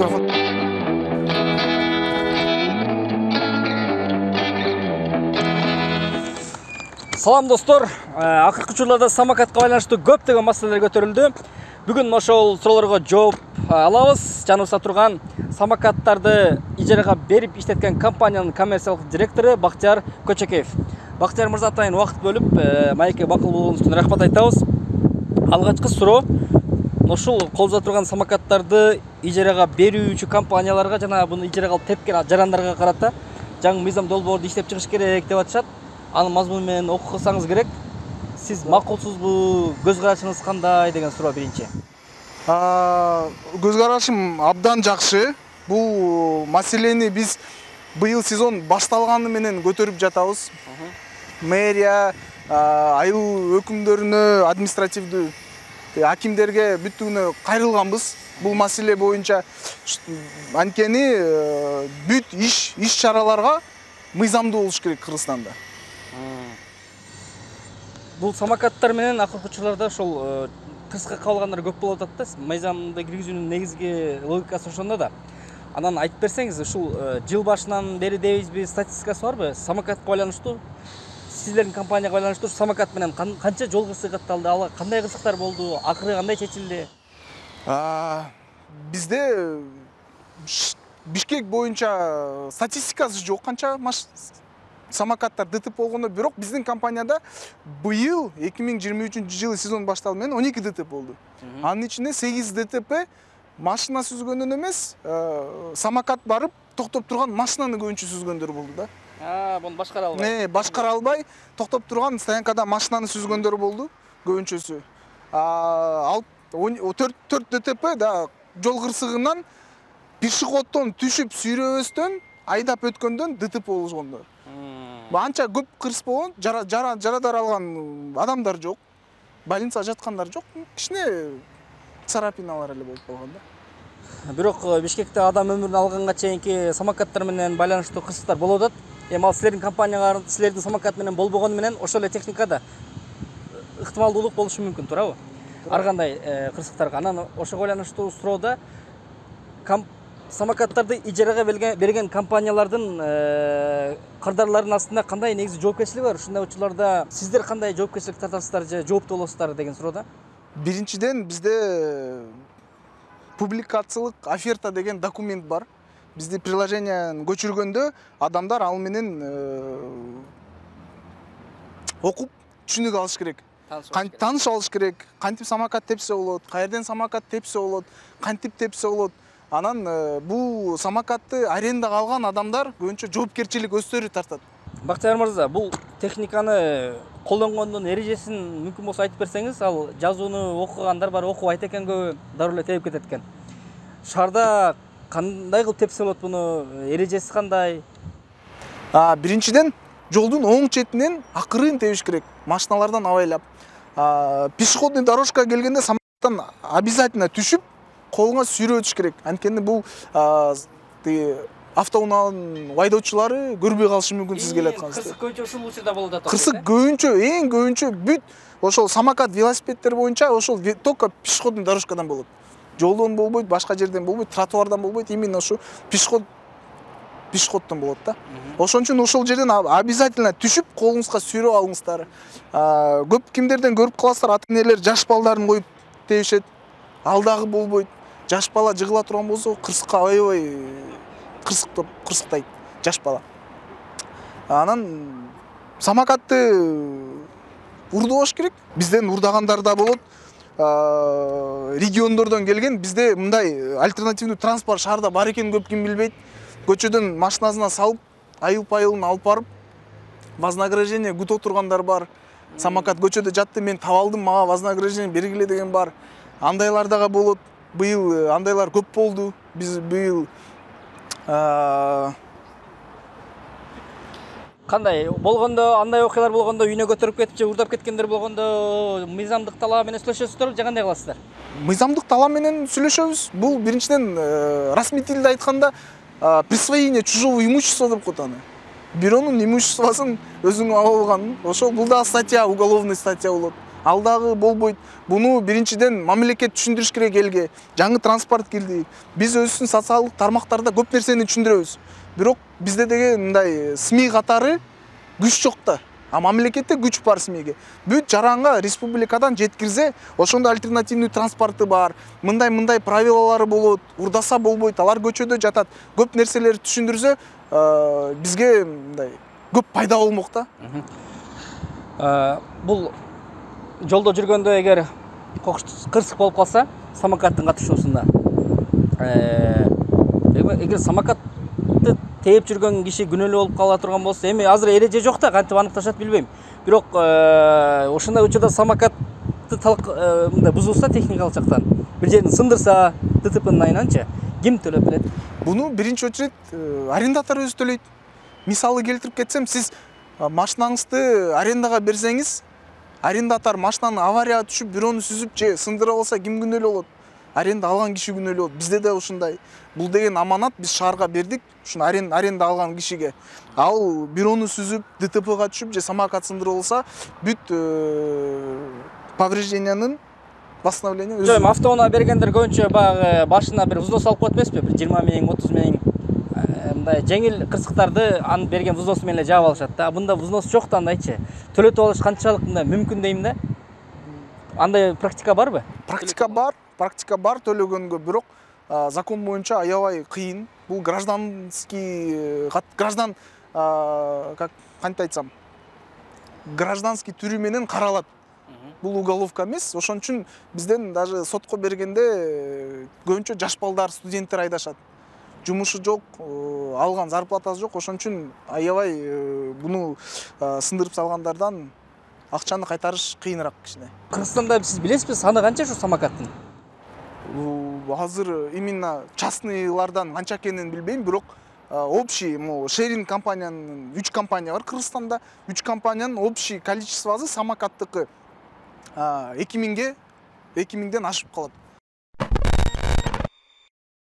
микрофон. Салам достор, акыркы учурларда самокатка байланыштуу көптөгөн маселелер көтөрүлдү. Бүгүн ошол суроолорго жооп алабыз. Жаныбызда турган самокаттарды ижарага берип иштеткен компаниянын коммерциялык директору Бактияр Көчөкеев. Бактияр мырза, атайын убакыт бөлүп, маекке бакыл болгоnuңуз үчүн рахмат айтабыз. Алгачкы суроо, ошол колдо турган самокаттарды ижарага берүүчү компанияларга жана буну ижарага алып тепкен жарандарга карата жаңы мыйзам долбоорду иштеп чыгыш керек деп атышат. Анын мазмуну менен окусаңыз керек. Сиз макулсузбу, көз карашыңыз кандай деген суроо биринчи. Көз карашым абдан жакшы. Бул маселени биз быйыл сезон башталганы менен көтөрүп жатабыз. Мэрия, айыл өкүмдөрүнө, административдүү акимдерге бүттүгүнө кайрылганбыз. Бул маселе боюнча анткени бүт иш чараларга мыйзамдуу болуш керек Кыргызстанда. Бул самокаттар менен акыркы учурларда ошол кырсыкка кабылгандар көп болуп атат да. Мыйзамды киргизүүнүн негизги логикасы ошондо да. Анан айтып берсеңиз, ушул жыл башынан бери дейбизби, статистикасы барбы? Самокатка байланыштуу, сиздердин компанияга байланыштуу самокат менен канча жол кырсыгы катталды, ал кандай кырсыктар болду, акыры кандай чечилди? Бизде Бишкек боюнча статистикасы жок, канча самокаттар ДТП болгондо, бирок биздин компанияда быйыл 2023-жылы сезон башталды менен 12 ДТП болду. Анын ичинде 8 ДТП машина сүзгөндөн эмес, самокат барып токтоп турган машинаны көбүнчө сүзгөндөр болду да. Буну башкара албай. Башкара албай токтоп турган стоянкада машинаны сүзгөндөр болду көбүнчөсү. 4 ДТП да жол кырсыгынан пешеходдон түшүп сүйрөбөстөн айдап өткөндөн ДТП болушкондор. Анча көп кырсык болгон, жарадар алган адамдар жок, больницага жаткандар жок, кичине царапиналар эле болуп калган да. Бирок Бишкекте адам өмүрүн алганга чейинки самокаттар менен байланыштуу кырсыктар болуп атат. Эми ал силердин компанияңар, силердин самокат менен болбогону менен ошол эле техникада ыктымалдуулук болушу мүмкүн, туурабы? Ар кандай кырсыктарга. Анан ошого байланыштуу суроода самокаттарды ижарага берген компаниялардын кардарларынын астында кандай негизи жоопкерчилик бар? Ушундай учурларда сиздер кандай жоопкерчилик тартасыздар же жооптуу болосуздар деген суроода? Биринчиден бизде публикациялык оферта деген документ бар. Бизди приложениянын көчүргөндө адамдар ал менен окуп түшүнүк алыш керек. Тааныш алыш керек. Кантип самокат тепсе болот, каерден самокат тепсе болот, кантип тепсе болот. Анан бул самокатты арендага алган адамдар көбүнчө жоопкерчилик өздөрү тартат. Бактияр мырза, бул техниканы колдонгондун эрежесин мүмкүн болсо айтып берсеңиз, ал жазууну окугандар бар, окуп айта экен көбү, дароо эле терип кетет экен. Шаарда кандай кылып тепсе болот буну, эрежеси кандай? Биринчиден жолдун оң четинен акырын тебиш керек, машиналардан абайлап. Пешеходный дорожкага келгенде самокаттан обязательно түшүп, колуңа сүйрөп өтүш керек. Анткени бул автоунаанын айдоочулары көрбөй калышы мүмкүн сиз келе атканыңызды. Кырсык көбүнчө ушул учурда болуп атат. Кырсык көбүнчө, эң көбүнчө бүт ошол самокат, велосипедтер боюнча ошол только пешеходный дорожкадан болот. Жолдон болбойт, башка жерден болбойт, тротуардан болбойт, именно ошо пешеходдон болот да. Ошон үчүн ошол жерден обязательно түшүп, колуңузга сүйрөп алыңыздар. Көп кимдерден көрүп каласыздар, ата-энелер жаш балдарын коюп тебишет. Ал дагы болбойт. Жаш бала жыгыла турган болсо, кырсыкка аябай кырсыктайт жаш бала. Анан самокатты урдабаш керек. Бизден урдагандар да болот. Региондордон келген, бизде мындай альтернативдүү транспорт шаарда бар экенин көп ким билбейт. Көчөдөн машинасына салып, айыл-пайылын алып барып, вознаграждение күтө тургандар бар. Самокат көчөдө жатты, мен таап алдым, мага вознаграждение бергиле деген бар. Андайлар дагы болот. Быйыл андайлар көп болду. Биз быйыл Кандай болгондо, андай окуялар болгондо үйүнө көтөрүп кетип же урдап кеткендер болгондо мыйзамдык талап менен сүйлөшөсүздөр же кандай кыласыздар? Мыйзамдык талап менен сүйлөшөбүз. Бул биринчиден расмий тилде айтканда присвоение чужого имущества деп коет аны. Бирөөнүн имуществосын өзүң алып алган. Ошол бул да статья, уголовный статья болот. ал дагы болбойт. Буну биринчиден мамлекет түшүндүрүш керек элге. Жаңы транспорт келди. Биз өзүбүздүн социалдык тармактарда көп нерсени түшүндүрөбүз. Бирок бизде деген мындай СМИ катары күч жок да. А мамлекетте күч бар СМИге. Бүт жаранга республикадан жеткирсе, ошондо альтернативный транспорты бар. Мындай правилалары болот, урдаса болбойт, алар көчөдө жатат. Көп нерселерди түшүндүрсө, бизге мындай көп пайда болмок да. Бул жолдо жүргөндө эгер кырсык болуп калса, самокаттын катышуусунда, эгер самокатты тээп жүргөн киши күнөөлүү болуп кала турган болсо, эми азыр эреже жок да, кантип аныкташат билбейм. Бирок ошондой учурда самокатты мындай бузулса техникалык жактан, бир жерин сындырса, ДТПнын айынан ким төлөп берет? Буну биринчи очередь арендатор өзү төлөйт. Мисалы келтирип кетсем, сиз машинаңызды арендага берсеңиз, арендатор машинаны аварияга түшүп, бирөөнү сүзүп же сындырып алса, ким күнөөлүү болот? Аренда алган киши күнөөлүү болот. Бизде да ушундай. Бул деген аманат, биз шаарга бердик, ушуну аренда алган кишиге. Ал бирөөнү сүзүп, ДТПга түшүп же самокат сындырып алса, бүт повреждениянын восстановление өзү. Жок, автоунаа бергендер көбүнчө баягы башына бир взнос алып коет эмеспи? Бир 20 миң, 30 миң мындай жеңил кырсыктарды анын берген взносу менен эле жаап алышат да. Бунда взнос жок да, андайчы. Төлөтүп алыш канчалык мындай мүмкүн дейм да. Андай практика барбы? Практика бар төлөгөнгө, бирок закон боюнча аябай кыйын. Бул гражданский кантип айтсам, гражданский түрү менен каралат. Бул уголовка эмес. Ошон үчүн бизден даже сотко бергенде көбүнчө жаш балдар, студенттер айдашат. Жумушу жок, алган зарплатасы жок. Ошон үчүн аябай буну сындырып салгандардан акчаны кайтарыш кыйыныраак кичине. Кыргызстанда сиз билесизби, саны канча ушу самокаттын? Азыр именно частныйлардан канча экенин билбейм, бирок общий шеринг компаниянын 3 компания бар Кыргызстанда. 3 компаниянын общий количествосы самокаттыкы 2000ден ашып калат.